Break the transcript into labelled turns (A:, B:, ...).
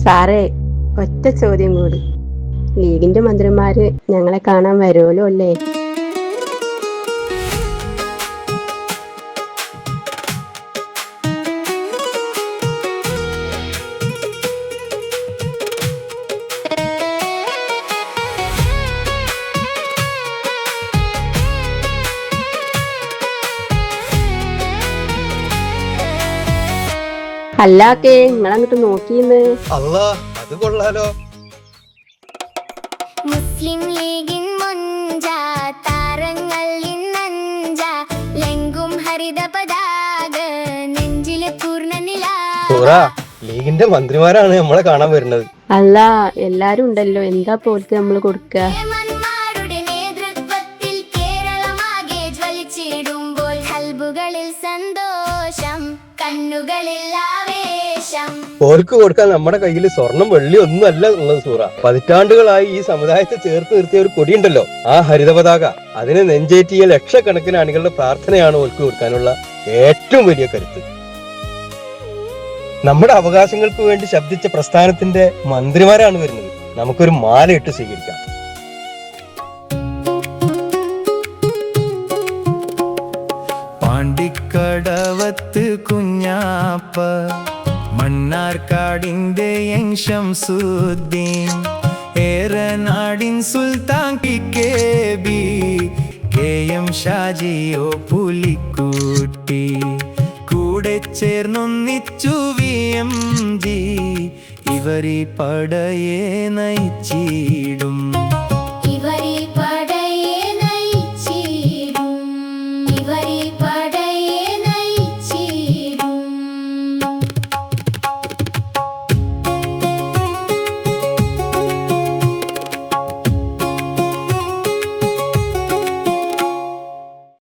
A: സാറേ, ഒറ്റ ചോദ്യം കൂടി. ലീഗിന്റെ മന്ത്രിമാര് ഞങ്ങളെ കാണാൻ വരുമല്ലോ അല്ലേ? അല്ലാക്കേ, നിങ്ങളങ്ങോട്ട് നോക്കിയെന്ന്.
B: അല്ലാ, അത് കൊള്ളാലോ.
C: മുസ്ലിം ലീഗിൻ മൊഞ്ച താരങ്ങൾ ഇന്നഞ്ച ലെങ്കും ഹരിത പതാക നെഞ്ചിലെ പൂർണ്ണനില.
B: ലീഗിന്റെ മന്ത്രിമാരാണ് നമ്മളെ കാണാൻ വരുന്നത്.
A: അല്ല, എല്ലാരും ഉണ്ടല്ലോ, എന്താ പോലത്തെ നമ്മള് കൊടുക്കുക?
C: നേതൃത്വത്തിൽ കേരളമാകെ ജ്വലിച്ചിടുമ്പോൾ കൽബുകളിൽ സന്തോഷം, കണ്ണുകളിൽ ആവേശം.
B: ഓർക്ക് കൊടുക്കാൻ നമ്മുടെ കയ്യിൽ സ്വർണം വെള്ളി ഒന്നും അല്ല ഉള്ളത് സൂറ. പതിറ്റാണ്ടുകളായി ഈ സമുദായത്തെ ചേർത്ത് നിർത്തിയ ഒരു കൊടിയുണ്ടല്ലോ, ആ ഹരിത പതാക. അതിനെ നെഞ്ചേറ്റിയ ലക്ഷക്കണക്കിന് അണികളുടെ പ്രാർത്ഥനയാണ് ഓർക്ക് കൊടുക്കാനുള്ള ഏറ്റവും വലിയ കരുത്ത്. നമ്മുടെ അവകാശങ്ങൾക്ക് വേണ്ടി ശബ്ദിച്ച പ്രസ്ഥാനത്തിന്റെ മന്ത്രിമാരാണ് വരുന്നത്. നമുക്കൊരു മാല ഇട്ട് സ്വീകരിക്കാം.
D: പാണ്ടിക്കടവത്ത് കുഞ്ഞാപ്പ, മണ്ണാർക്കാടിന്റെ ശംസുദ്ദീൻ, ഏറനാടിൻ സുൽത്താൻ കിക്കേബി, KM ഷാജിയോ പുലിക്കുട്ടി, കൂടെ ചേർന്നൊന്നിച്ചു VMG, ഇവരീ പടയെ നയിച്ചിടും.